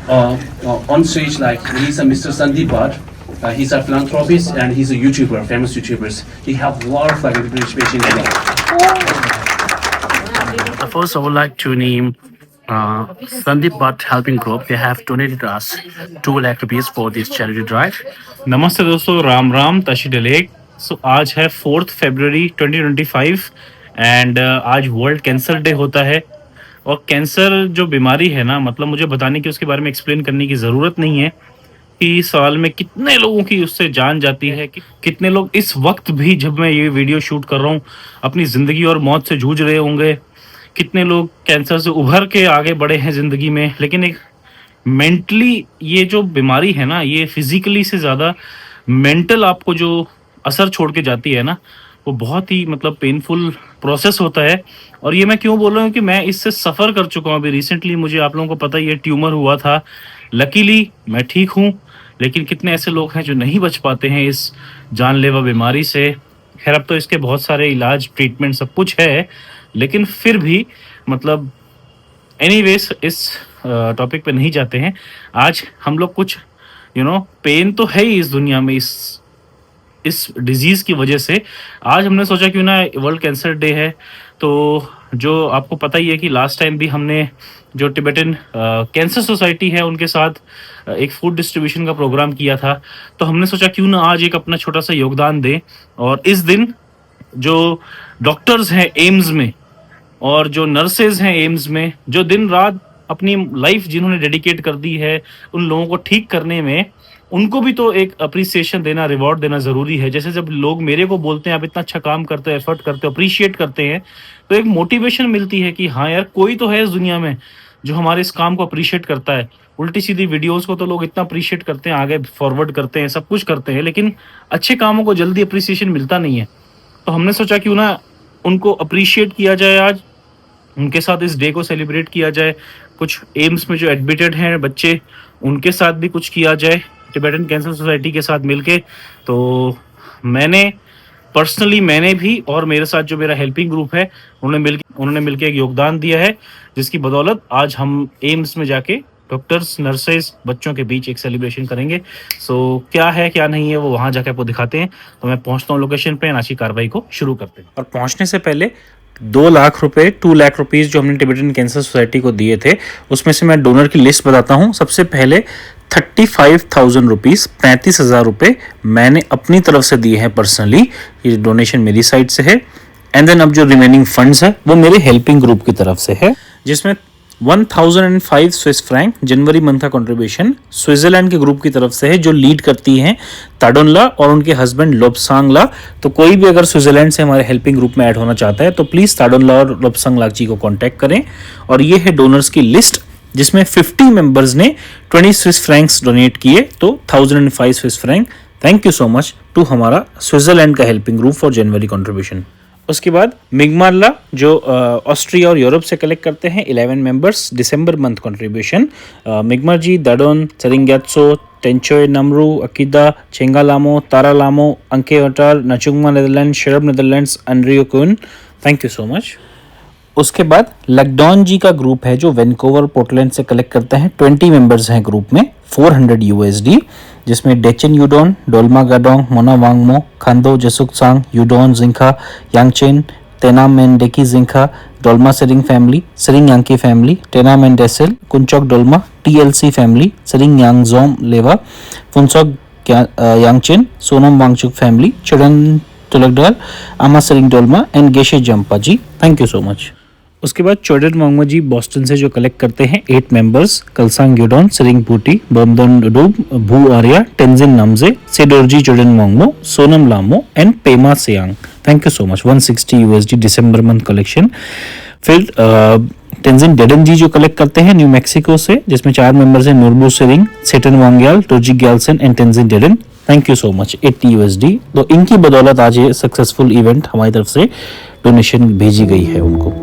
on stage like he's a Mr. Sandeep Bhatt. He's a philanthropist and he's a YouTuber, famous YouTubers. He have a lot of like participation in it. First, I would like to name Sandeep Bhatt Helping Group. They have donated us 2 lakh rupees for this charity drive. नमस्ते दोस्तों, राम राम तशी डलेक. सो आज है 4 फरवरी 2025 and आज world cancer day होता है. और cancer जो बीमारी है ना, मतलब मुझे बताने की, उसके बारे में एक्सप्लेन करने की ज़रूरत नहीं है कि साल में कितने लोगों की उससे जान जाती है. कि कितने लोग इस वक्त भी, जब मैं ये वीडियो शूट कर रहा हूँ, अपनी ज़िंदगी और मौत से जूझ रहे होंगे. कितने लोग कैंसर से उभर के आगे बढ़े हैं ज़िंदगी में. लेकिन एक मेंटली ये जो बीमारी है ना, ये फिजिकली से ज़्यादा मेंटल आपको जो असर छोड़ के जाती है ना, वो बहुत ही मतलब पेनफुल प्रोसेस होता है. और ये मैं क्यों बोल रहा हूँ कि मैं इससे सफ़र कर चुका हूँ. अभी रिसेंटली मुझे, आप लोगों को पता ही है, ट्यूमर हुआ था. लकीली मैं ठीक हूँ, लेकिन कितने ऐसे लोग हैं जो नहीं बच पाते हैं इस जानलेवा बीमारी से. खैर, अब तो इसके बहुत सारे इलाज, ट्रीटमेंट, सब कुछ है, लेकिन फिर भी मतलब एनीवेज इस टॉपिक पे नहीं जाते हैं. आज हम लोग कुछ पेन तो है ही इस दुनिया में, इस डिजीज़ की वजह से. आज हमने सोचा क्यों ना, वर्ल्ड कैंसर डे है, तो जो आपको पता ही है कि लास्ट टाइम भी हमने जो टिबेटन कैंसर सोसाइटी है उनके साथ एक फूड डिस्ट्रीब्यूशन का प्रोग्राम किया था. तो हमने सोचा क्यों ना आज एक अपना छोटा सा योगदान दें. और इस दिन जो डॉक्टर्स हैं एम्स में और जो नर्सेज हैं एम्स में, जो दिन रात अपनी लाइफ जिन्होंने डेडिकेट कर दी है उन लोगों को ठीक करने में, उनको भी तो एक अप्रिसिएशन देना, रिवॉर्ड देना ज़रूरी है. जैसे जब लोग मेरे को बोलते हैं आप इतना अच्छा काम करते हो, एफर्ट करते हो, अप्रिशिएट करते हैं, तो एक मोटिवेशन मिलती है कि हाँ यार, कोई तो है इस दुनिया में जो हमारे इस काम को अप्रिशिएट करता है. उल्टी सीधी वीडियोस को तो लोग इतना अप्रिशिएट करते हैं, आगे फॉरवर्ड करते हैं, सब कुछ करते हैं, लेकिन अच्छे कामों को जल्दी अप्रिसिएशन मिलता नहीं है. तो हमने सोचा क्यों ना उनको अप्रिशिएट किया जाए, आज उनके साथ इस डे को सेलिब्रेट किया जाए. कुछ एम्स में जो एडमिटेड हैं बच्चे, उनके साथ भी कुछ किया जाए टिबेटन कैंसर सोसाइटी के साथ मिलके. तो मैंने भी, और मेरे साथ जो मेरा हेल्पिंग ग्रुप है, उन्होंने मिलके एक योगदान दिया है, जिसकी बदौलत आज हम एम्स में जाके डॉक्टर्स, नर्सेज, बच्चों के बीच एक सेलिब्रेशन करेंगे. सो क्या है क्या नहीं है वो वहाँ जाके आपको दिखाते हैं. तो मैं पहुँचता हूँ लोकेशन पे, आज की कार्रवाई को शुरू करते हैं. और पहुँचने से पहले 2 लाख रुपए, 2 लाख रुपीज़ जो हमने टिबेटन कैंसर सोसाइटी को दिए थे, उसमें से मैं डोनर की लिस्ट बताता हूँ. सबसे पहले 35,000 रुपीज़, 35,000 रुपये मैंने अपनी तरफ से दिए हैं पर्सनली. ये डोनेशन मेरी साइड से है. एंड देन अब जो रिमेनिंग फंड्स है वो मेरे हेल्पिंग ग्रुप की तरफ से है, जिसमें 1005 स्विस फ्रैंक जनवरी मंथ का कंट्रीब्यूशन स्विट्जरलैंड के ग्रुप की तरफ से है, जो लीड करती हैं ताडोनला और उनके हस्बैंड लोबसांगला. तो कोई भी अगर स्विट्जरलैंड से हमारे हेल्पिंग ग्रुप में ऐड होना चाहता है तो प्लीज़ ताडोनला और लोबसांगला जी को कॉन्टैक्ट करें. और ये है डोनर्स की लिस्ट, जिसमें 50 मेंबर्स ने 20 स्विस फ्रैंक्स डोनेट किए, तो 1005 Swiss franc. Thank you so much to हमारा स्विट्जरलैंड का helping group for January contribution. उसके बाद मिगमारला, जो ऑस्ट्रिया और यूरोप से कलेक्ट करते हैं, 11 मेंबर्स, दिसंबर मंथ कंट्रीब्यूशन. मिगमार जी, दाडोन, सरिंगैत्सो, टेंचोय, नमरू, अकीदा, चेंगालामो, तारालामो, अंकेवटार, नचुंगमा नेदरलैंड, शरब नेदरलैंड्स, एंड्रियो कुन. Thank you so much. उसके बाद लकडॉन जी का ग्रुप है, जो वैनकूवर, पोर्टलैंड से कलेक्ट करते हैं. 20 मेंबर्स हैं ग्रुप में, 400 USD, जिसमें डेचन यूडोन, डोलमा गाडोंग, मोना वांगमो, खांदो जसुकसांग, यूडोन जिंखा, Yangchen, Tenamen Deki Jinkha, Dolma Tsering family, Tsering Yangki family, Tenamen Desel, Konchok Dolma, TLC family, Tsering Yangzom Lewa, Phuntsok Yangchen, Sonam Wangchuk family, Chudon Tulgadal, Ama Tsering Dolma and Geshe Jampa ji. Thank you so much. उसके बाद चोडन वांगमा जी बॉस्टन से जो कलेक्ट करते हैं, 8 मेंबर्स, कलसांग यूडोन, सेरिंग बूटी, बोमदन डूब, भू Arya, Tenzin नमजे, सेडोरजी Chodan Wangmo, Sonam Lhamo and Pema Seyang. Thank you so much. 160 USD दिसंबर मंथ कलेक्शन. फिर टेंजिन डेडन जी जो कलेक्ट करते हैं न्यू मैक्सिको से, जिसमें 4 मेंबर्स हैं, Norbu Tsering, Tseten Wangyal, Toji Gyaltsen and Tenzin Dedon. Thank you so much. 80 USD. तो इनकी बदौलत आज ये सक्सेसफुल इवेंट हमारी तरफ से डोनेशन भेजी गई है उनको.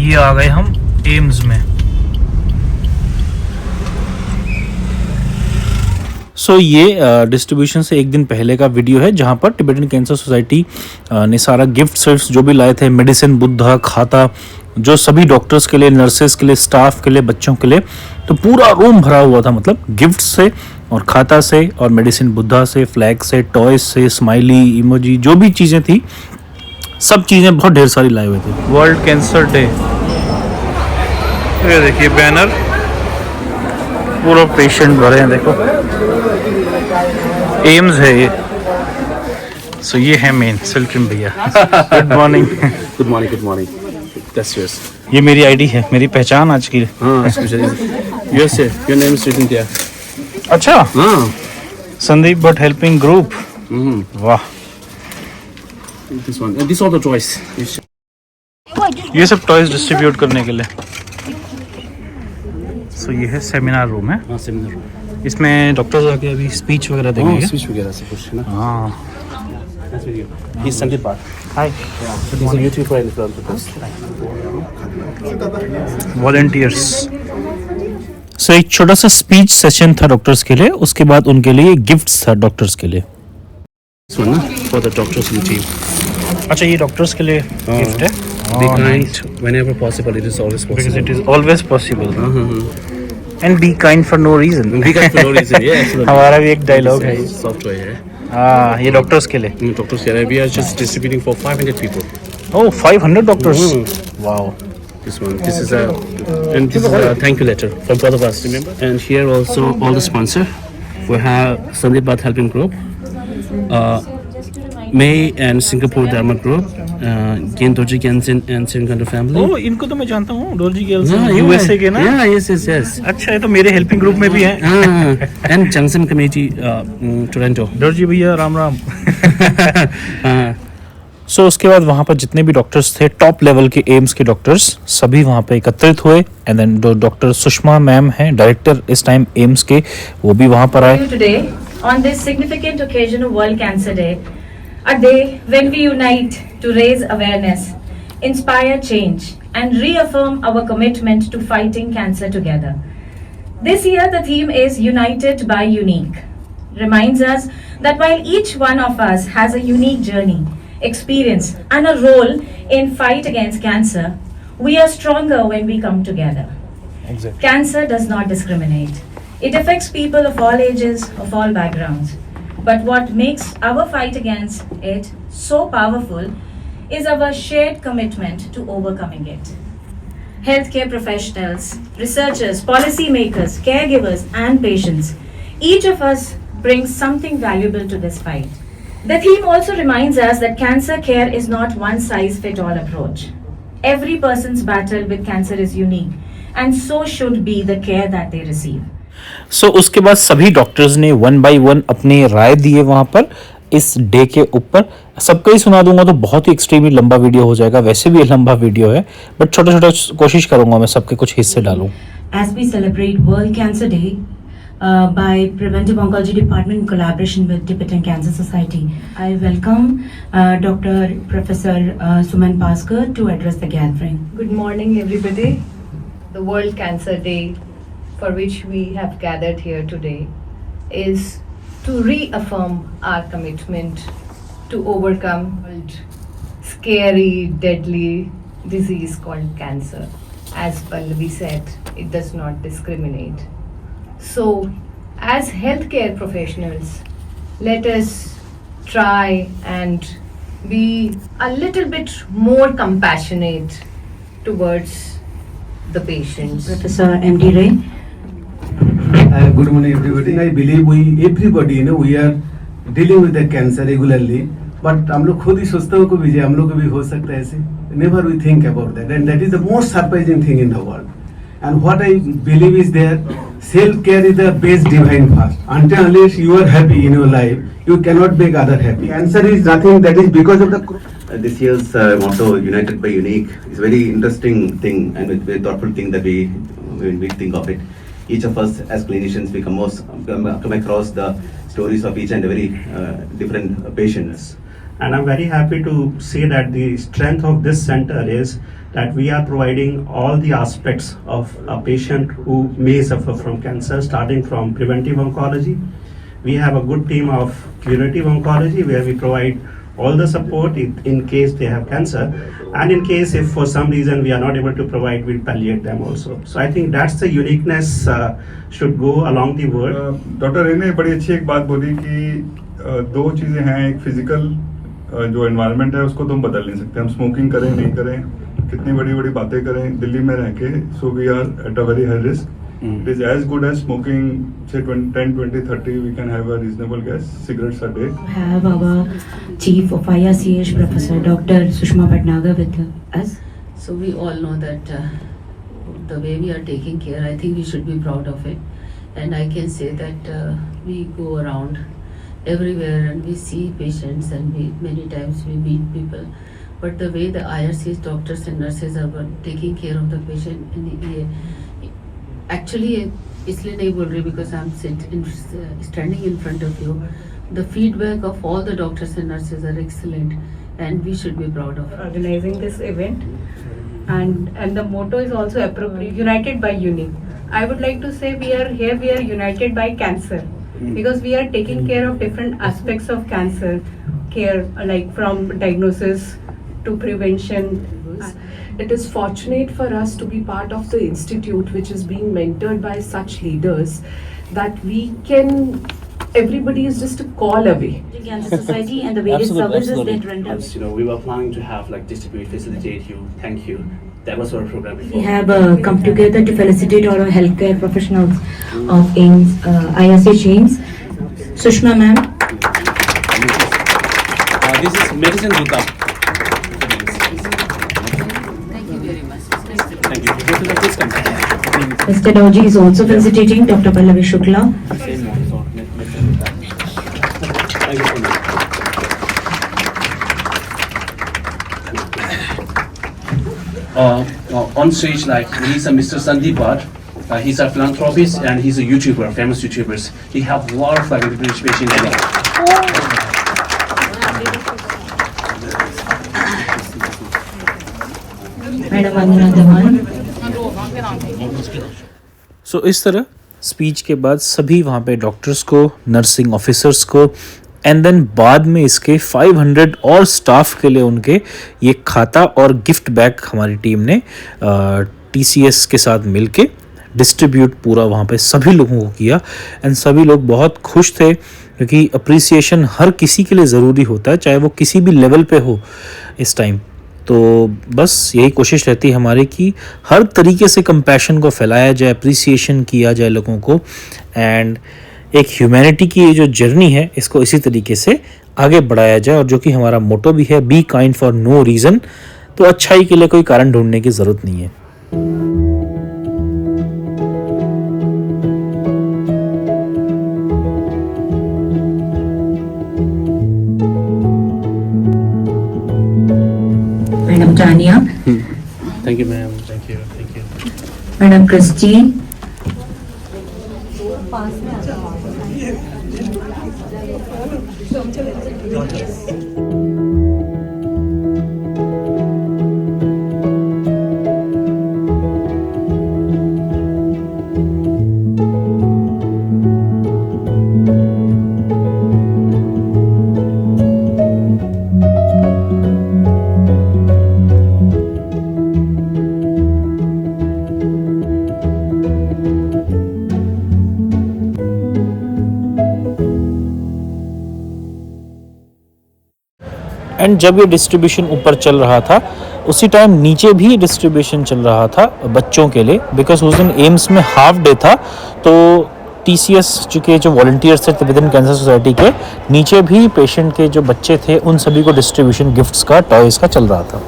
ये आ गए हम एम्स में. सो ये डिस्ट्रीब्यूशन से एक दिन पहले का वीडियो है जहाँ पर टिबेटन कैंसर सोसाइटी ने सारा गिफ्ट सिर्फ जो भी लाए थे, मेडिसिन, बुद्धा, खाता, जो सभी डॉक्टर्स के लिए, नर्सेस के लिए, स्टाफ के लिए, बच्चों के लिए, तो पूरा रूम भरा हुआ था, मतलब गिफ्ट से और खाता से और मेडिसिन बुद्धा से, फ्लैग से, टॉयज से, स्माइली, इमोजी, जो भी चीज़ें थी, सब चीज़ें बहुत ढेर सारी लाए हुए थे। वर्ल्ड कैंसर डे, ये देखिए बैनर, पूरा पेशेंट भरे हैं, देखो एम्स है ये। सो ये है मेन सिल्ट्रिम भैया। Good morning. Good morning, good morning. That's yours. ये मेरी आईडी है, मेरी पहचान आज की। हाँ, yes sir, your name is written there. अच्छा, हाँ, संदीप भट्ट हेल्पिंग ग्रुप। वाह, this one, this all the toys. ये सब टॉयज डिस्ट्रीब्यूट करने के लिए। सो ये है सेमिनार रूम है। हाँ, सेमिनार रूम। इसमें डॉक्टर्स आके अभी स्पीच वगैरह देंगे। स्पीच वगैरह से कुछ है ना। हाँ, Nice video. He's Sandeep Bhatt. Hi, He's a YouTuber and philanthropist. Volunteers. So एक छोटा सा स्पीच सेशन था डॉक्टर्स के लिए, उसके बाद उनके लिए गिफ्ट्स था डॉक्टर्स के लिए। This one, for the doctors and the team. अच्छा, ये डॉक्टर्स के लिए गिफ्ट है। Be kind whenever possible. It is always possible. Because it is always possible. Uh-huh. And be kind for no reason. Be kind for no reason. Yeah, absolutely. हमारा भी एक dialogue है। Software है। हाँ, ये डॉक्टर्स के लिए। Doctors here. We are just distributing for 500 people. Oh, 500 doctors. Wow. This one. This is a thank you letter from both of us. Remember? And here also all the sponsor. We have Sandeep Bhatt Helping Group, May and Singapore Dharma Group, Gain Dorji Gensin and Sinkanda family. Oh, इनको तो मैं जानता हूँ, Dorji girls, Yeah, USA के ना। Yeah, yes. अच्छा, ये तो मेरे हेल्पिंग ग्रुप में भी है। And Junction Committee, Toronto. Dorji भैया राम राम। Uh, सो उसके बाद वहाँ पर जितने भी डॉक्टर्स थे, टॉप लेवल के एम्स के डॉक्टर्स, सभी वहाँ पे एकत्रित हुए। And then doctor Sushma ma'am हैं, डायरेक्टर इस टाइम एम्स के, वो भी वहाँ पर आए। Today, on this significant occasion of World Cancer Day, a day when we unite to raise awareness, inspire change, and reaffirm our commitment to fighting cancer together. This year, the theme is United by Unique. Reminds us that while each one of us has a unique journey, experience, and a role in fight against cancer, we are stronger when we come together. Exactly. Cancer does not discriminate. It affects people of all ages, of all backgrounds. But what makes our fight against it so powerful is our shared commitment to overcoming it. Healthcare professionals, researchers, policymakers, caregivers, and patients, each of us brings something valuable to this fight. The theme also reminds us that cancer care is not one size fits all approach. Every person's battle with cancer is unique, and so should be the care that they receive. सो उसके बाद सभी doctors ने one by one अपने राय दिए वहाँ पर इस day के ऊपर। सबका ही सुना दूंगा तो बहुत ही एक्सट्रीमली लंबा वीडियो हो जाएगा, वैसे भी ये लंबा वीडियो है, बट छोटा छोटा कोशिश करूंगा मैं सबके कुछ हिस्से डालूं। As we celebrate World Cancer Day by Preventive Oncology Department in collaboration with Tibetan Cancer Society, I welcome Dr. Professor Suman Bhaskar to address the gathering. Good morning, everybody. The World Cancer Day, for which we have gathered here today, is to reaffirm our commitment to overcome scary, deadly disease called cancer. As Pallavi said, it does not discriminate. So, as healthcare professionals, let us try and be a little bit more compassionate towards the patients. Professor M.D. Ray. Good morning, everybody. I believe everybody, we are dealing with the cancer regularly, but हम लोग खुद ही सोचते हो कि हम लोग को भी हो सकता है ऐसे. Never we think about that, and that is the most surprising thing in the world. And what I believe is that self-care is the best divine fast. Until unless you are happy in your life, you cannot make other happy. Cancer is nothing that is because of the. This year's motto, United by Unique, is a very interesting thing and a very thoughtful thing that when we think of it. Each of us as clinicians, we come across the stories of each and every different patients. And I'm very happy to say that the strength of this center is that we are providing all the aspects of a patient who may suffer from cancer, starting from preventive oncology, we have a good team of curative oncology where we provide all the support in case they have cancer, and in case if for some reason we are not able to provide, we'll palliate them also. So I think that's the uniqueness should go along the world. Doctor रे ने बड़ी अच्छी एक बात बोली कि दो चीज़ें हैं, एक फिजिकल जो एनवायरनमेंट है उसको तो हम बदल नहीं सकते, हम स्मोकिंग करें नहीं करें, कितनी बड़ी बड़ी बातें करें दिल्ली में रह के, so we are at a very high risk. It is as good as smoking, say 10, 20, 30, we can have a reasonable gas, cigarettes a day. We have our Chief of IRCH, Professor Dr. Sushma Bhatnagar with us. So we all know that the way we are taking care, I think we should be proud of it. And I can say that we go around everywhere and we see patients and many times we meet people. But the way the IRCH doctors and nurses are taking care of the patient, actually इसलिए नहीं बोल रही because I'm standing in front of you. The feedback of all the doctors and nurses are excellent, and we should be proud of organizing this event. And the motto is also appropriate, united by unique. I would like to say we are united by cancer, because we are taking care of different aspects of cancer care, like from diagnosis to prevention. It is fortunate for us to be part of the institute which is being mentored by such leaders that we can, everybody is just a call away. Cancer Society and the various services that render. We were planning to have like distribute, facilitate you. Thank you. That was our program before. We have come together to felicitate all our healthcare professionals of Aims, IRCH Aims. Sushma ma'am. This is medicine Durga. Thank you. Please come. Mr. Doji is also felicitating Dr. Pallavi Shukla. Same one, so thank you so much. On stage, like he's a Mr. Sandeep Bhatt. He's a philanthropist and he's a YouTuber, famous YouTubers. He have a lot of like participation in it. Madam Vandana Dhawan. सो इस तरह speech के बाद सभी वहाँ पे doctors को, nursing officers को, and then बाद में इसके 500 और स्टाफ के लिए उनके ये खाता और गिफ्ट बैग हमारी टीम ने TCS के साथ मिलके डिस्ट्रीब्यूट पूरा वहाँ पे सभी लोगों को किया. एंड सभी लोग बहुत खुश थे क्योंकि अप्रिसिएशन हर किसी के लिए ज़रूरी होता है, चाहे वो किसी भी लेवल पे हो इस टाइम. तो बस यही कोशिश रहती है हमारी कि हर तरीके से कंपैशन को फैलाया जाए, अप्रिसिएशन किया जाए लोगों को, एंड एक ह्यूमैनिटी की ये जो जर्नी है इसको इसी तरीके से आगे बढ़ाया जाए. और जो कि हमारा मोटो भी है, be kind for no reason. तो अच्छाई के लिए कोई कारण ढूंढने की ज़रूरत नहीं है. Madam Tania. Thank you, ma'am. Thank you. Thank you. Madam Christine. And जब ये डिस्ट्रीब्यूशन ऊपर चल रहा था उसी टाइम नीचे भी डिस्ट्रीब्यूशन चल रहा था बच्चों के लिए, बिकॉज उस दिन एम्स में हाफ डे था. तो TCS के जो वॉलंटियर्स थे विद इन कैंसर सोसाइटी के नीचे भी पेशेंट के जो बच्चे थे उन सभी को डिस्ट्रीब्यूशन गिफ्ट्स का, टॉयज़ का चल रहा था.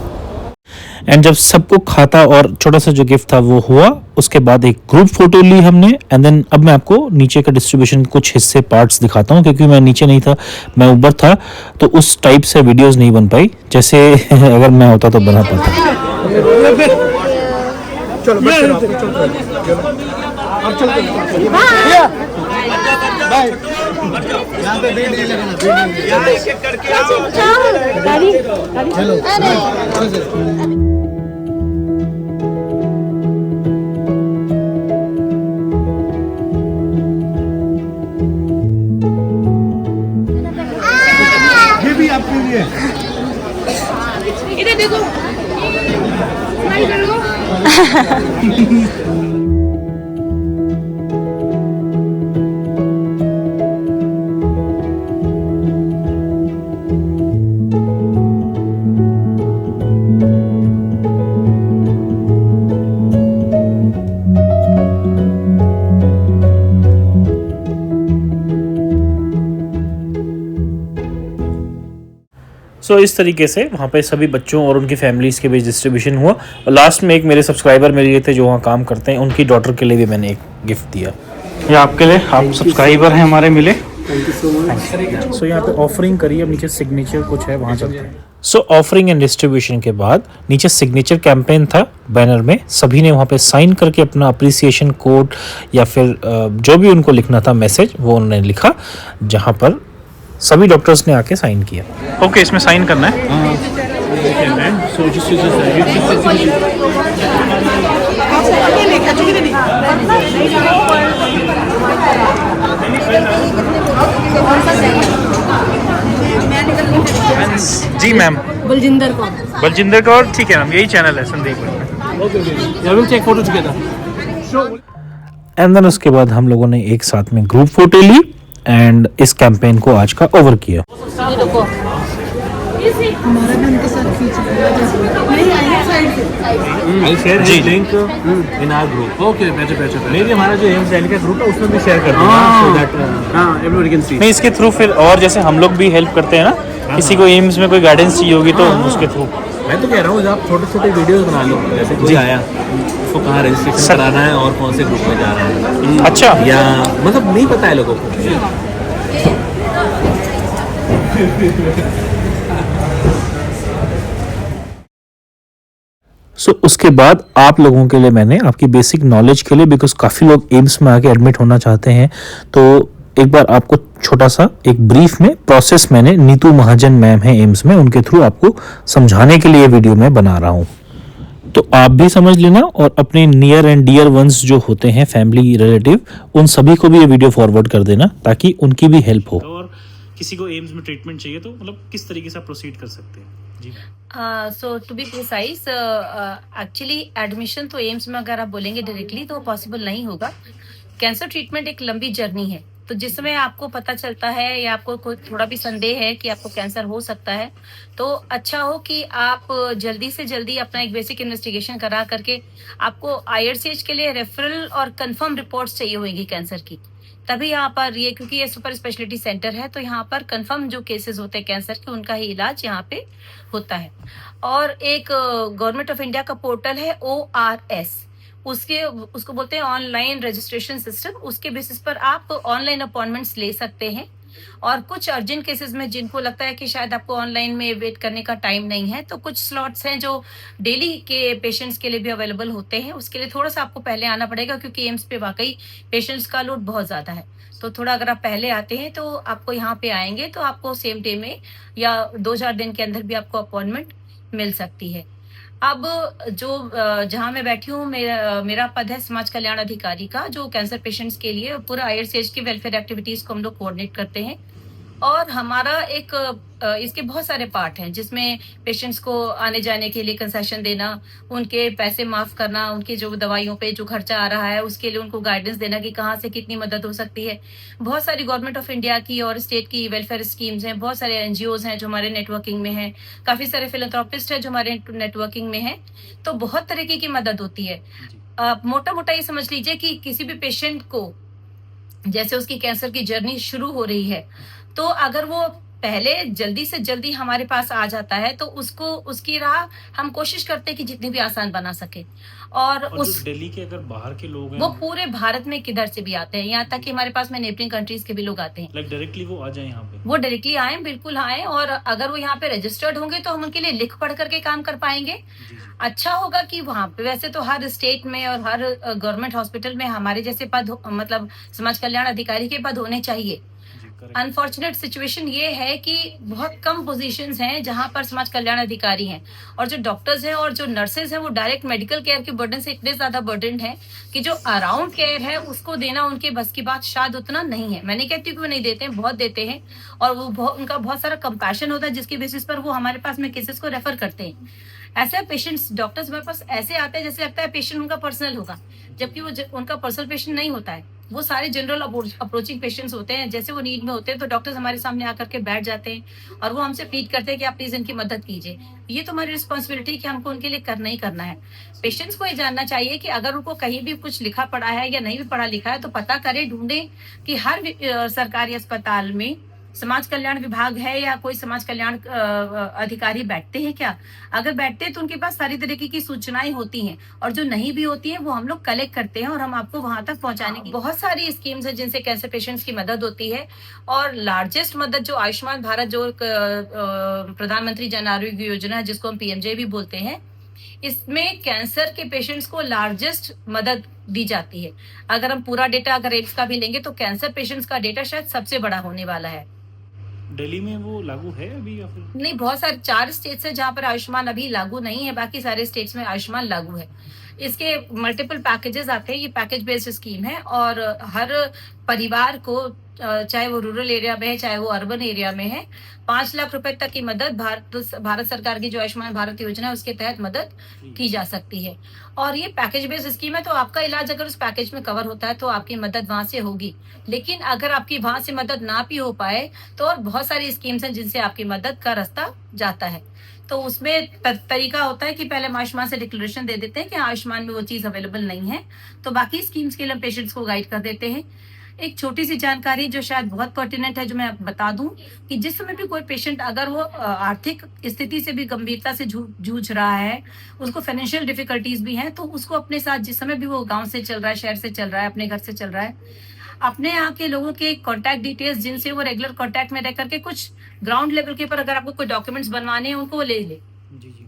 एंड जब सबको खाता और छोटा सा जो गिफ्ट था वो हुआ, उसके बाद एक ग्रुप फोटो ली हमने. एंड देन अब मैं आपको नीचे का डिस्ट्रीब्यूशन कुछ हिस्से, पार्ट्स दिखाता हूँ, क्योंकि मैं नीचे नहीं था, मैं ऊपर था, तो उस टाइप से वीडियोस नहीं बन पाई जैसे अगर मैं होता तो बना पाता. सो इस तरीके से वहाँ पे सभी बच्चों और उनकी फैमिलीज़ के बीच डिस्ट्रीब्यूशन हुआ और लास्ट में एक मेरे सब्सक्राइबर मेरे लिए थे जो वहाँ काम करते हैं, उनकी डॉटर के लिए भी मैंने एक गिफ्ट दिया। ये आपके लिए, आप सब्सक्राइबर हैं हमारे मिले। Thank you so much. So यहाँ पे ऑफरिंग करिए, अब नीचे सिग्नेचर कुछ है वहाँ चलते हैं। सो ऑफरिंग एंड डिस्ट्रीब्यूशन के बाद नीचे सिग्नेचर कैंपेन था बैनर में, सभी ने वहाँ पे साइन करके अपना अप्रिसिएशन कोड या फिर जो भी उनको लिखना था मैसेज वो उन्होंने लिखा, जहाँ पर सभी डॉक्टर्स ने आके साइन किया। ओके, इसमें साइन करना है। जी मैम, बलजिंदर कौर, ठीक है मैम, यही चैनल है संदीप एंड देन उसके बाद हम लोगों ने एक साथ में ग्रुप फोटो ली एंड इस कैंपेन को आज का ओवर किया। जी link in our group. Okay, better नहीं, हमारा जो एम्स दिल्ली का ग्रुप है उसमें भी शेयर कर देना so that everybody can see. नहीं, इसके थ्रू फिर और जैसे हम लोग भी हेल्प करते हैं ना, किसी को एम्स में कोई गाइडेंस चाहिए होगी तो उसके थ्रू। मैं तो कह रहा हूँ आप छोटे छोटे वीडियोस बना लो, जैसे कोई आया उसको कहाँ रजिस्ट्रेशन कराना है और कौन से ग्रुप में जा रहा है। अच्छा, या मतलब नहीं पता है लोगों को। सो उसके बाद आप लोगों के लिए मैंने आपकी बेसिक नॉलेज के लिए, बिकॉज काफ़ी लोग एम्स में आके एडमिट होना चाहते हैं, तो एक बार आपको छोटा सा एक ब्रीफ में प्रोसेस मैंने, नीतू महाजन मैम है एम्स में, उनके थ्रू आपको समझाने के लिए वीडियो में बना रहा हूँ, तो आप भी समझ लेना और अपने नियर एंड डियर वंस जो होते हैं फैमिली रिलेटिव, उन सभी को भी ये वीडियो फॉरवर्ड कर देना ताकि उनकी भी हेल्प हो। और किसी को एम्स में ट्रीटमेंट चाहिए तो मतलब किस तरीके से प्रोसीड कर सकते हैं? जी। So to be precise, actually admission तो एम्स में अगर आप बोलेंगे डायरेक्टली तो पॉसिबल नहीं होगा। कैंसर ट्रीटमेंट एक लंबी जर्नी है, तो जिसमें आपको पता चलता है या आपको कोई थोड़ा भी संदेह है कि आपको कैंसर हो सकता है, तो अच्छा हो कि आप जल्दी से जल्दी अपना एक बेसिक इन्वेस्टिगेशन करा करके, आपको आईआरसीएच के लिए रेफरल और कंफर्म रिपोर्ट्स चाहिए होंगी कैंसर की, तभी यहाँ पर ये, क्योंकि ये सुपर स्पेशलिटी सेंटर है तो यहाँ पर कंफर्म जो केसेस होते हैं कैंसर के, उनका ही इलाज यहाँ पे होता है। और एक गवर्नमेंट ऑफ इंडिया का पोर्टल है ORS, उसको बोलते हैं ऑनलाइन रजिस्ट्रेशन सिस्टम, उसके बेसिस पर आप ऑनलाइन अपॉइंटमेंट्स ले सकते हैं। और कुछ अर्जेंट केसेस में जिनको लगता है कि शायद आपको ऑनलाइन में वेट करने का टाइम नहीं है, तो कुछ स्लॉट्स हैं जो डेली के पेशेंट्स के लिए भी अवेलेबल होते हैं। उसके लिए थोड़ा सा आपको पहले आना पड़ेगा, क्योंकि एम्स पे वाकई पेशेंट्स का लोड बहुत ज्यादा है, तो थोड़ा अगर आप पहले आते हैं तो आपको यहाँ पे आएंगे तो आपको सेम डे में या 2-4 दिन के अंदर भी आपको अपॉइंटमेंट मिल सकती है। अब जो जहाँ मैं बैठी हूँ, मेरा पद है समाज कल्याण अधिकारी का, जो कैंसर पेशेंट्स के लिए पूरा आईआरसीएच की वेलफेयर एक्टिविटीज को हम लोग कोऑर्डिनेट करते हैं। और हमारा एक इसके बहुत सारे पार्ट हैं, जिसमें पेशेंट्स को आने जाने के लिए कंसेशन देना, उनके पैसे माफ करना, उनकी जो दवाइयों पे जो खर्चा आ रहा है उसके लिए उनको गाइडेंस देना कि कहाँ से कितनी मदद हो सकती है। बहुत सारी गवर्नमेंट ऑफ इंडिया की और स्टेट की वेलफेयर स्कीम्स हैं, बहुत सारे एनजीओज हैं जो हमारे नेटवर्किंग में हैं, काफी सारे फिलैंथ्रोपिस्ट हैं जो हमारे नेटवर्किंग में हैं, तो बहुत तरीके की मदद होती है। मोटा मोटा ये समझ लीजिए कि किसी भी पेशेंट को जैसे उसकी कैंसर की जर्नी शुरू हो रही है, तो अगर वो पहले जल्दी से जल्दी हमारे पास आ जाता है तो उसको उसकी राह हम कोशिश करते हैं कि जितनी भी आसान बना सके। और उस दिल्ली के अगर बाहर के लोग हैं, वो पूरे भारत में किधर से भी आते हैं, यहाँ तक कि हमारे पास में नेबरिंग कंट्रीज के भी लोग आते हैं। लाइक डायरेक्टली वो आ जाए यहाँ पे, वो डायरेक्टली आए, बिल्कुल आए, और अगर वो यहाँ पे रजिस्टर्ड होंगे तो हम उनके लिए लिख पढ़ करके काम कर पाएंगे। अच्छा होगा कि वहाँ पे, वैसे तो हर स्टेट में और हर गवर्नमेंट हॉस्पिटल में हमारे जैसे पद, मतलब समाज कल्याण अधिकारी के पद होने चाहिए। अनफॉर्चुनेट सिचुएशन ये है कि बहुत कम पोजीशंस हैं जहां पर समाज कल्याण अधिकारी हैं, और जो डॉक्टर्स हैं और जो नर्सेज हैं वो डायरेक्ट मेडिकल केयर के बर्डन से इतने ज्यादा बर्डन है कि जो अराउंड केयर है उसको देना उनके बस की बात शायद उतना नहीं है। मैं नहीं कहती कि वो नहीं देते हैं, बहुत देते हैं, और वो उनका बहुत सारा कंपैशन होता है जिसकी बेसिस पर वो हमारे पास में केसेस को रेफर करते हैं। ऐसे पेशेंट्स डॉक्टर्स हमारे पास ऐसे आते हैं जैसे लगता है पेशेंट उनका पर्सनल होगा, जबकि वो उनका पर्सनल पेशेंट नहीं होता है। वो सारे जनरल अप्रोचिंग पेशेंट्स होते हैं। जैसे वो नीड में होते हैं तो डॉक्टर्स हमारे सामने आकर के बैठ जाते हैं और वो हमसे प्लीड करते हैं कि आप प्लीज इनकी मदद कीजिए। ये तो हमारी रिस्पॉन्सिबिलिटी कि हमको उनके लिए करना ही करना है। पेशेंट्स को ये जानना चाहिए कि अगर उनको कहीं भी कुछ लिखा पड़ा है या नहीं भी पढ़ा लिखा है तो पता करें, ढूंढें कि हर सरकारी अस्पताल में समाज कल्याण विभाग है या कोई समाज कल्याण अधिकारी बैठते हैं क्या। अगर बैठते हैं तो उनके पास सारी तरीके की सूचनाएं होती हैं और जो नहीं भी होती हैं वो हम लोग कलेक्ट करते हैं और हम आपको वहां तक पहुंचाने की बहुत सारी स्कीम्स है जिनसे कैंसर पेशेंट्स की मदद होती है। और लार्जेस्ट मदद जो आयुष्मान भारत जो प्रधानमंत्री जन आरोग्य योजना है जिसको हम पीएमजे भी बोलते हैं, इसमें कैंसर के पेशेंट्स को लार्जेस्ट मदद दी जाती है। अगर हम पूरा डेटा अगर एम्स का भी लेंगे तो कैंसर पेशेंट्स का डेटा शायद सबसे बड़ा होने वाला है। दिल्ली में वो लागू है अभी या फिर नहीं, बहुत सारे 4 स्टेट्स है जहां पर आयुष्मान अभी लागू नहीं है, बाकी सारे स्टेट्स में आयुष्मान लागू है। इसके मल्टीपल पैकेजेस आते हैं, ये पैकेज बेस्ड स्कीम है और हर परिवार को चाहे वो रूरल एरिया में है चाहे वो अर्बन एरिया में है, 5 लाख रुपए तक की मदद भारत सरकार की जो आयुष्मान भारत योजना है उसके तहत मदद की जा सकती है। और ये पैकेज बेस्ड स्कीम है तो आपका इलाज अगर उस पैकेज में कवर होता है तो आपकी मदद वहां से होगी। लेकिन अगर आपकी वहां से मदद ना भी हो पाए तो और बहुत सारी स्कीम्स हैं जिनसे आपकी मदद का रास्ता जाता है। तो उसमें तरीका होता है कि पहले हम आयुष्मान से डिक्लेरेशन दे देते हैं कि आयुष्मान में वो चीज अवेलेबल नहीं है, तो बाकी स्कीम्स के लिए हम पेशेंट्स को गाइड कर देते हैं। एक छोटी सी जानकारी जो शायद बहुत पर्टिनेंट है जो मैं बता दूं कि जिस समय भी कोई पेशेंट अगर वो आर्थिक स्थिति से भी गंभीरता से जूझ रहा है, उसको फाइनेंशियल डिफिकल्टीज भी हैं, तो उसको अपने साथ जिस समय भी वो गांव से चल रहा है, शहर से चल रहा है, अपने घर से चल रहा है, अपने यहाँ के लोगों के कॉन्टैक्ट डिटेल्स जिनसे वो रेगुलर कॉन्टैक्ट में रह करके कुछ ग्राउंड लेवल के ऊपर अगर आपको कोई डॉक्यूमेंट्स बनवाने हैं उनको वो ले ले।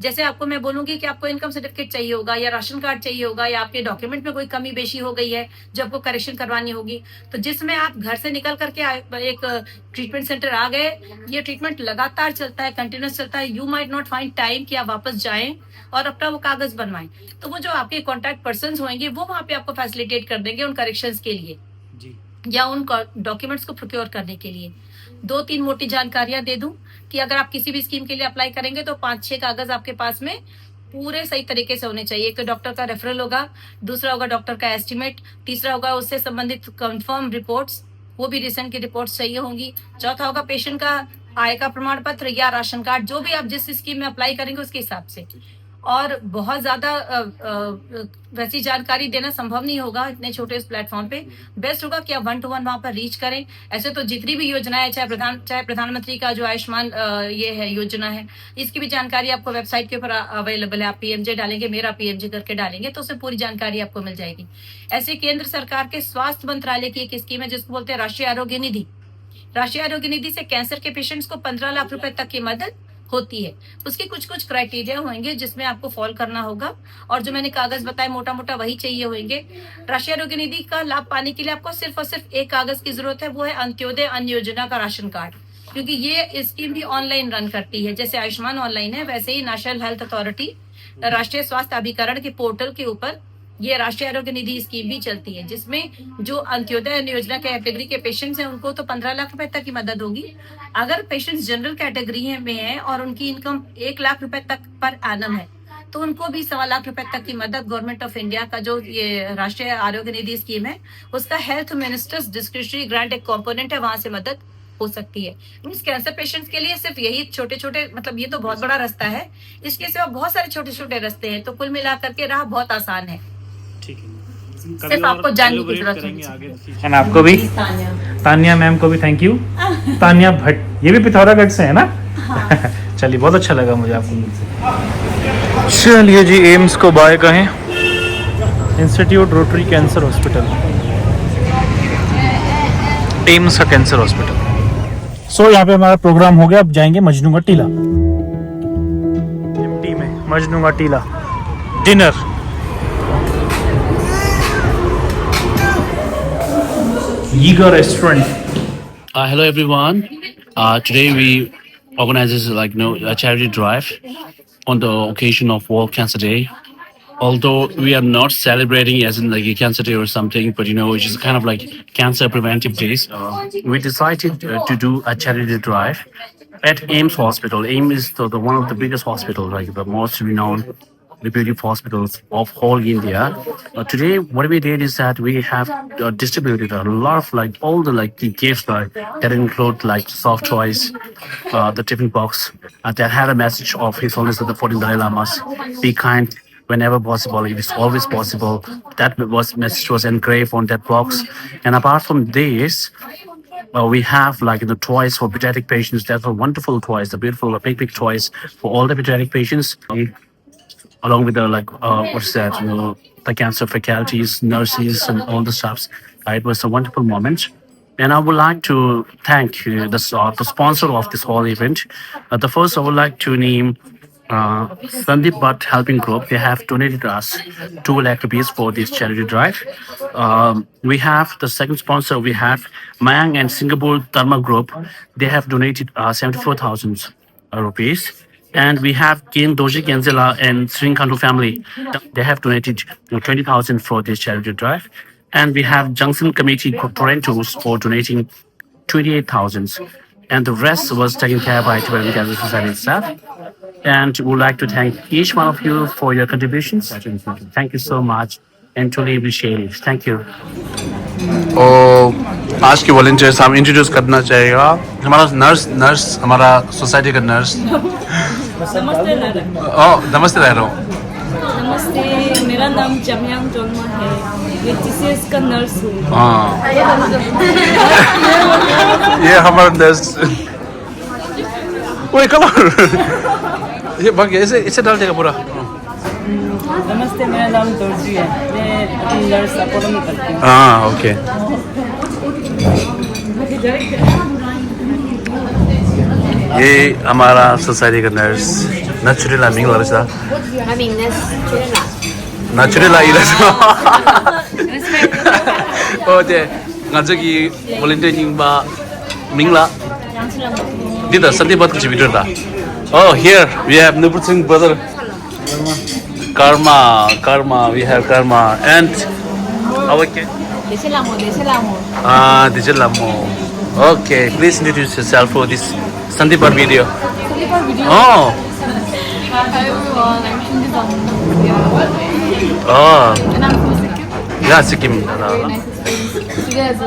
जैसे आपको मैं बोलूंगी कि आपको इनकम सर्टिफिकेट चाहिए होगा या राशन कार्ड चाहिए होगा या आपके डॉक्यूमेंट में कोई कमी बेशी हो गई है जो आपको करेक्शन करवानी होगी, तो जिसमें आप घर से निकल करके एक ट्रीटमेंट सेंटर आ गए, ये ट्रीटमेंट लगातार चलता है, कंटिन्यूस चलता है, you might not find time कि आप वापस जाएं और अपना वो कागज बनवाएं, तो वो जो आपके कॉन्टैक्ट पर्सन होंगे वो वहां पे आपको फैसिलिटेट कर देंगे उन करेक्शंस के लिए या उन डॉक्यूमेंट्स को प्रोक्योर करने के लिए। 2-3 मोटी जानकारियां दे दूं कि अगर आप किसी भी स्कीम के लिए अप्लाई करेंगे तो 5-6 कागज आपके पास में पूरे सही तरीके से होने चाहिए। एक तो डॉक्टर का रेफरल होगा, दूसरा होगा डॉक्टर का एस्टिमेट, तीसरा होगा उससे संबंधित कंफर्म रिपोर्ट्स, वो भी रिसेंट की रिपोर्ट्स चाहिए होंगी, चौथा होगा पेशेंट का आय का प्रमाण पत्र या राशन कार्ड, जो भी आप जिस स्कीम में अप्लाई करेंगे उसके हिसाब से। और बहुत ज्यादा वैसी जानकारी देना संभव नहीं होगा इतने छोटे इस प्लेटफॉर्म पे। बेस्ट होगा कि आप 1 to 1 वहां पर रीच करें। ऐसे तो जितनी भी योजनाएं चाहे प्रधानमंत्री का जो आयुष्मान ये है योजना है, इसकी भी जानकारी आपको वेबसाइट के ऊपर अवेलेबल है। आप पीएमजे डालेंगे, मेरा पीएमजे करके डालेंगे तो उसमें पूरी जानकारी आपको मिल जाएगी। ऐसे केंद्र सरकार के स्वास्थ्य मंत्रालय की एक स्कीम है जिसको बोलते हैं राष्ट्रीय आरोग्य निधि। राष्ट्रीय आरोग्य निधि से कैंसर के पेशेंट्स को 15 लाख रुपए तक की मदद होती है। उसके कुछ क्राइटेरिया होंगे जिसमें आपको फॉलो करना होगा और जो मैंने कागज बताए मोटा मोटा वही चाहिए होंगे। राष्ट्रीय आरोग्य निधि का लाभ पाने के लिए आपको सिर्फ और सिर्फ एक कागज की जरूरत है, वो है अंत्योदय अन्न योजना का राशन कार्ड, क्योंकि ये स्कीम भी ऑनलाइन रन करती है। जैसे आयुष्मान ऑनलाइन है वैसे ही नेशनल हेल्थ अथॉरिटी राष्ट्रीय स्वास्थ्य अभिकरण के पोर्टल के ऊपर ये राष्ट्रीय आरोग्य निधि स्कीम भी चलती है, जिसमें जो अंत्योदय योजना कैटेगरी के पेशेंट्स हैं उनको तो 15 लाख रुपए तक की मदद होगी। अगर पेशेंट्स जनरल कैटेगरी में हैं और उनकी इनकम 1 लाख रुपए तक पर एनम है तो उनको भी 1.25 लाख रुपए तक की मदद गवर्नमेंट ऑफ इंडिया का जो ये राष्ट्रीय आरोग्य निधि स्कीम है उसका हेल्थ मिनिस्टर्स डिस्क्रिशनरी ग्रांट एक कॉम्पोनेंट है, वहां से मदद हो सकती है। मीन्स कैंसर पेशेंट्स के लिए सिर्फ यही छोटे छोटे, मतलब ये तो बहुत बड़ा रास्ता है, इसके सिवा बहुत सारे छोटे छोटे रास्ते हैं, तो कुल मिलाकर के राह बहुत आसान है। सिर्फ आपको जानने की जरूरत है। एंड आपको भी तानिया मैम को भी थैंक यू। तानिया भट्ट, ये भी पिथौरागढ़ से है ना? हाँ। चलिए बहुत अच्छा लगा मुझे आपको मिलकर। चलिए जी, एम्स को बाय कहें, institute rotary cancer hospital, AIIMS का कैंसर हॉस्पिटल। सो यहाँ पे हमारा प्रोग्राम हो गया, अब जाएंगे मजनू का टीला। एमटी में मजनू का टीला dinner. Yiga restaurant. Hello everyone. Today we organize a charity drive on the occasion of World Cancer Day. although we are not celebrating as in like a cancer day or something, but it's just kind of like cancer preventive days. We decided to do a charity drive at Aims Hospital. Aims is the one of the biggest hospitals, like the most renowned reputed hospitals of whole India. Today, what we did is that we have distributed a lot of like all the like the gifts that include like soft toys, the tiffin box that had a message of His Holiness the 14 Dalai Lamas: be kind whenever possible. It is always possible. That was message was engraved on that box. And apart from this, we have like the toys for pediatric patients. That are wonderful toys, the beautiful big toys for all the pediatric patients, along with the like what's that? The cancer faculties, nurses, and all the staffs. It was a wonderful moment. And I would like to thank the sponsor of this whole event. The first, I would like to name Sandeep Bhatt Helping Group. They have donated us 2 lakh rupees for this charity drive. We have the second sponsor. We have Mayang and Singapore Dharma Group. They have donated 74,000 rupees. And we have Kin Doji Genzela and Srinkandu family. They have donated 20,000 for this charity drive. And we have Junction Committee Toronto's for donating 28,000. And the rest was taken care by Tibetan Cancer Society staff. And we would like to thank each one of you for your contributions. Thank you so much and truly appreciate it. Thank you. और आज के volunteers हम introduce करना चाहेगा हमारा nurse हमारा society का nurse नमस्ते नमस्ते रह रहा हूँ नमस्ते मेरा नाम जमयांग जोनमा है मैं टीसीएस का नर्स हूँ ये हमारा नर्स ओए कलर ये बाकी ऐसे डाल देगा पूरा नमस्ते मेरा नाम दोरजी है मैं नर्स अपोलो में करती हूँ ओके ये हमारा सोसाइटी का नर्स नेचुरल मिंग लगा था नेचुरल इलाज okay ngaji volunteering ba mingla dida Sandeep Bhatt ki video da oh here we have Nupur Singh brother karma we have karma and okay Deselamo okay please introduce yourself for this Sandeep Bhatt video oh Hi everyone, I'm Shindy oh and I'm from Sikkim. yeah Sikkim Very nice to see you guys.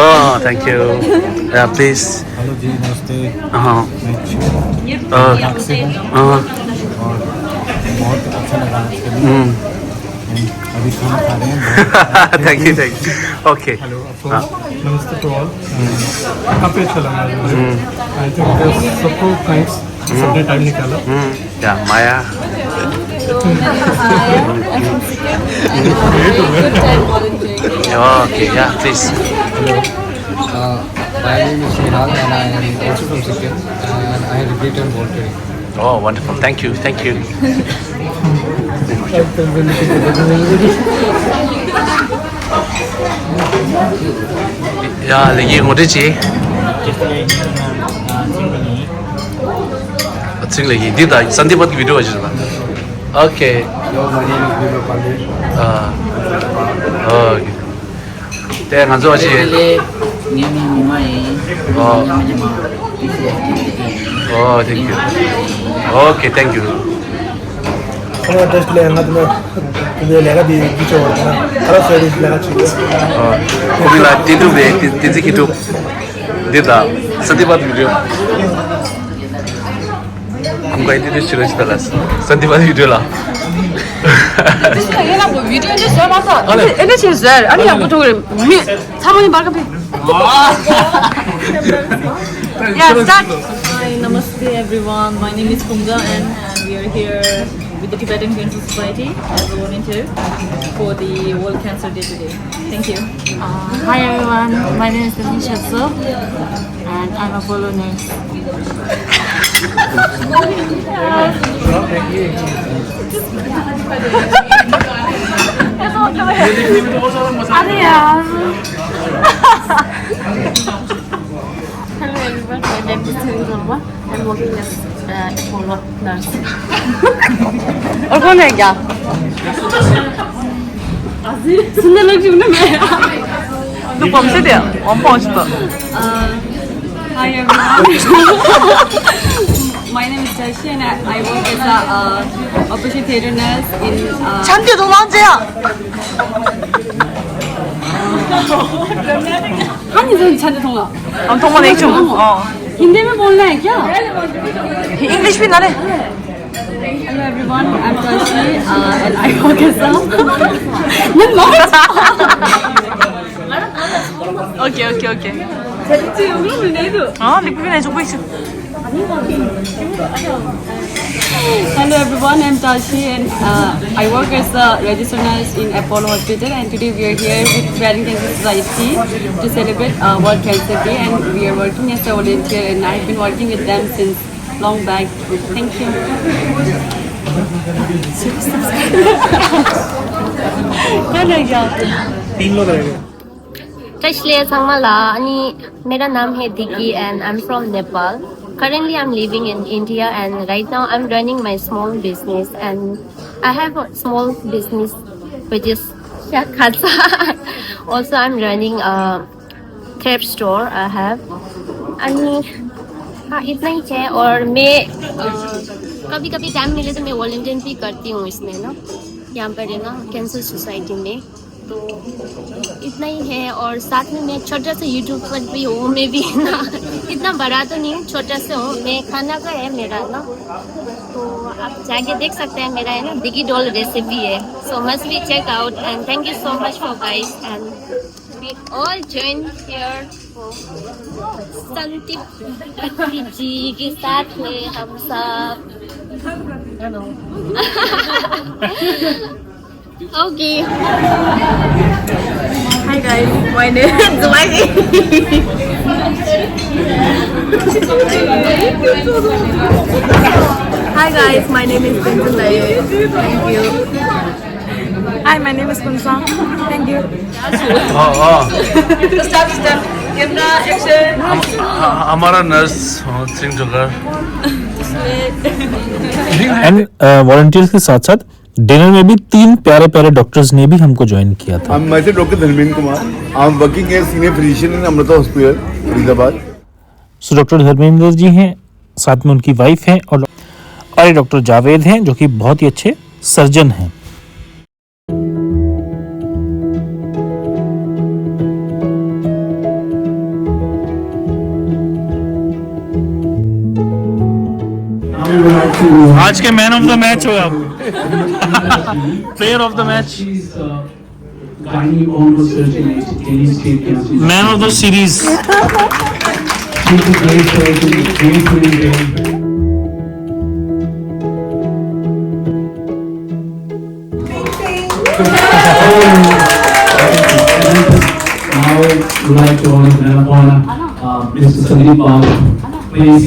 oh thank you yeah please hello जी नमस्ते और बहुत अच्छा लगा अभी खाना खा रहे हैं thank you okay हेलो नमस्ते टू ऑल काफ़ी अच्छा लगा आई थिंक सबको थैंक्स सबने टाइम निकाला yeah Maya okay yeah please my name is Nihal and I am also from Sikkim and I have returned volunteering. Oh, wonderful. Thank you. Thank you. Yeah, lagi ngode je. Acing lagi. Dia dah Sandeep Bhatt video aja lah. Okay. Hello, my name is Bima Pandey. Oh. Teh ngazo aja. Oh, thank you. Okay, thank you. Kalau test lehenga तुम्हें लेगा di coba kan. Kalau service lehenga cukup. Oh, kami lah tidur deh, tidur gitu. Dia dah Sandeep Bhatt video. Kamu kayak tidur cerita jelas. Sandeep Bhatt video lah. 얘랑 뭐 위디오 이제 잘 봤어. 근데 진짜 아니야 보통 미 사모님 말까 봐. Yeah, start. Hi, namaste everyone. My name is Punga and we are here with the Tibetan Cancer Society as a volunteer for the World Cancer Day today. Thank you. Hi everyone, my name is Tanisha So and I'm a polo nurse. Hello everyone, my name is Sandeep Bhatt. I'm working as Apollo nurse. और कौन है क्या सुंदर लग रही हूँ ना मैं 너 범세대야. 엄청 멋있다. Hi everyone. My name is Tashi and I work as a operation theater nurse in. 잔디 너 언제야? 한이 전 잔디 통화. हम 통화 नहीं चुम. हिंदी में बोलना है क्या? इंग्लिश भी ना रे. Hello everyone, I'm Tashi and I work as a. 오케이 오케이 오케이. 제 영어를 내도. 리플 내주고 있어. Hello everyone, I'm Tashi and I work as a registered nurse in Apollo Hospital and today we are here with Parent Cancer Society to celebrate World Cancer Day and we are working as a volunteer and I've been working with them since long back. Thank you. तीन लोग रहेंगे. Tashlea Sangmala, ani mera naam hai Diki and I'm from Nepal. Currently I'm living in India and right now I'm running my small business and I have a small business which is Khatsa. Also I'm running a thrift store I have. अनि हाँ इतना ही है और मैं कभी कभी time मिले तो मैं वॉलंटियर भी करती हूँ इसमें ना यहाँ पर है ना कैंसर सोसाइटी में तो इतना ही है और साथ में मैं छोटा सा यूट्यूब पर भी हूँ मैं भी ना इतना बड़ा तो नहीं हूँ छोटा सा हूँ मैं खाना का है मेरा ना तो आप जाके देख सकते हैं मेरा है ना दिगी डॉल रेसिपी है so must be check out and thank you so much for guys and we all join here for Sandeep ji के साथ में हम सब Okay. Hi guys, my name is Zumairi. Hi guys, my name is Bintu Nair. Thank you. Hi, my name is Kunsa. Thank you. Stop. Camera action. हमारा nurse Singh joker. And volunteers के साथ साथ dinner में भी 3 प्यारे प्यारे doctors ने भी हमको ज्वाइन किया था. मैं doctor Dharmendra Kumar. I am working as senior physician in Amrita hospital Faridabad. So doctor Dharmendra ji हैं, साथ में उनकी वाइफ हैं और ये डॉक्टर जावेद हैं जो कि बहुत ही अच्छे सर्जन हैं. आज के मैन ऑफ द मैच हो आप. Player of the match, man of the series. Now, we'd like to honor Mr. Sandeep Bhatt. Please,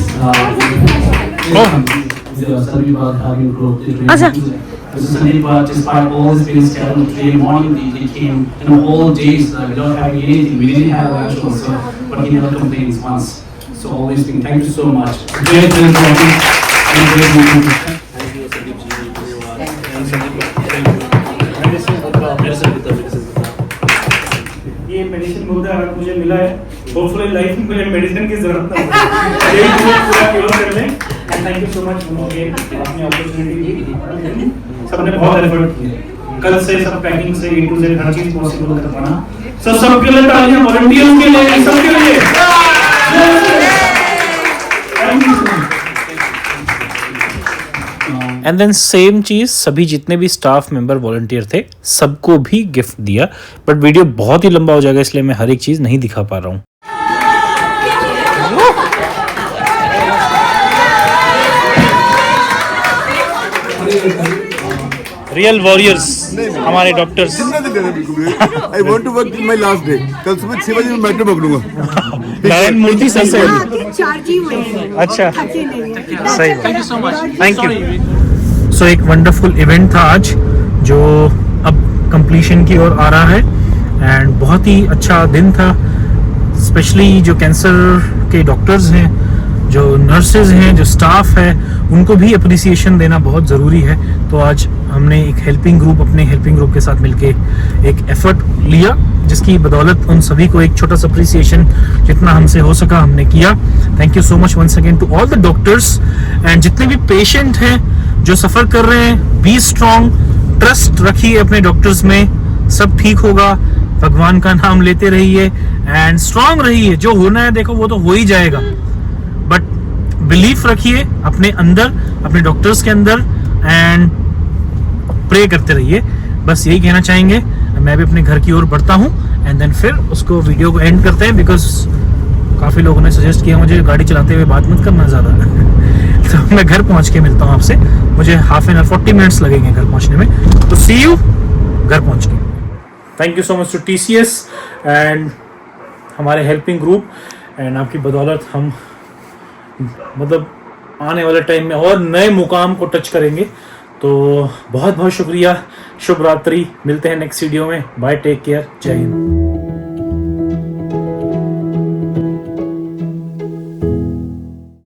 Sandeep Bhatt having group. Mr. Sandeep Bhatt, despite all his being scheduled today morning, they came all days without having anything. We didn't have actual stuff, but he never complains once. So always think, thank you so much. Great thank you. ये medicine मुद्दा अगर मुझे मिला है, hopefully life में मुझे medicine की जरूरत ना हो. यही पूरा क्योर कर लें. And thank you so much again आपने अपॉर्चुनिटी दी. सबने बहुत एफर्ट किया. कल से सब पैकिंग से A to Z हर चीज पॉसिबल कर पाना. सबके लिए तालियां, वॉलंटियर्स के लिए, सबके लिए. Thank you. And then same चीज़ सभी जितने भी स्टाफ मेंबर वॉलंटियर थे सबको भी गिफ्ट दिया. बट वीडियो बहुत ही लंबा हो जाएगा इसलिए मैं हर एक चीज़ नहीं दिखा पा रहा हूँ. रियल वॉरियर्स हमारे doctors. I want to work in my last day. कल सुबह 6 बजे मैं मेट्रो पकड़ूंगा. नारायण मूर्ति सर से. चार्ज ही हुए हैं. अच्छा, सही. Thank you so much. Thank you. So एक वंडरफुल इवेंट था आज जो अब कंप्लीशन की ओर आ रहा है एंड बहुत ही अच्छा दिन था. स्पेशली जो कैंसर के डॉक्टर्स हैं जो नर्सेज हैं, जो स्टाफ है, उनको भी अप्रिसिएशन देना बहुत ज़रूरी है। तो आज हमने एक हेल्पिंग ग्रुप, अपने हेल्पिंग ग्रुप के साथ मिलके एक एफर्ट लिया, जिसकी बदौलत उन सभी को एक छोटा सा अप्रिसिएशन जितना हमसे हो सका हमने किया। Thank you so much once again to all the doctors and जितने भी पेशेंट हैं जो सफ़र कर रहे हैं। बी स्ट्रॉन्ग, ट्रस्ट रखिए अपने डॉक्टर्स में, सब ठीक होगा। भगवान का नाम लेते रहिए एंड स्ट्रांग रहिए। जो होना है देखो वो तो हो ही जाएगा, बट बिलीफ रखिए अपने अंदर, अपने डॉक्टर्स के अंदर एंड प्रे करते रहिए। बस यही कहना चाहेंगे। मैं भी अपने घर की ओर बढ़ता हूँ एंड देन फिर उसको वीडियो को एंड करते हैं, बिकॉज काफ़ी लोगों ने सजेस्ट किया मुझे गाड़ी चलाते हुए बात मत करना ज़्यादा। तो मैं घर पहुँच के मिलता हूँ आपसे। मुझे हाफ एन आवर 40 मिनट्स लगेंगे घर पहुँचने में। तो सी यू घर पहुँच के। Thank you so much to TCS and हमारे हेल्पिंग ग्रुप एंड आपकी बदौलत हम मतलब आने वाले टाइम में और नए मुकाम को टच करेंगे। तो बहुत बहुत शुक्रिया। शुभ रात्रि। मिलते हैं नेक्स्ट वीडियो में। बाय, टेक केयर, जय हिंद।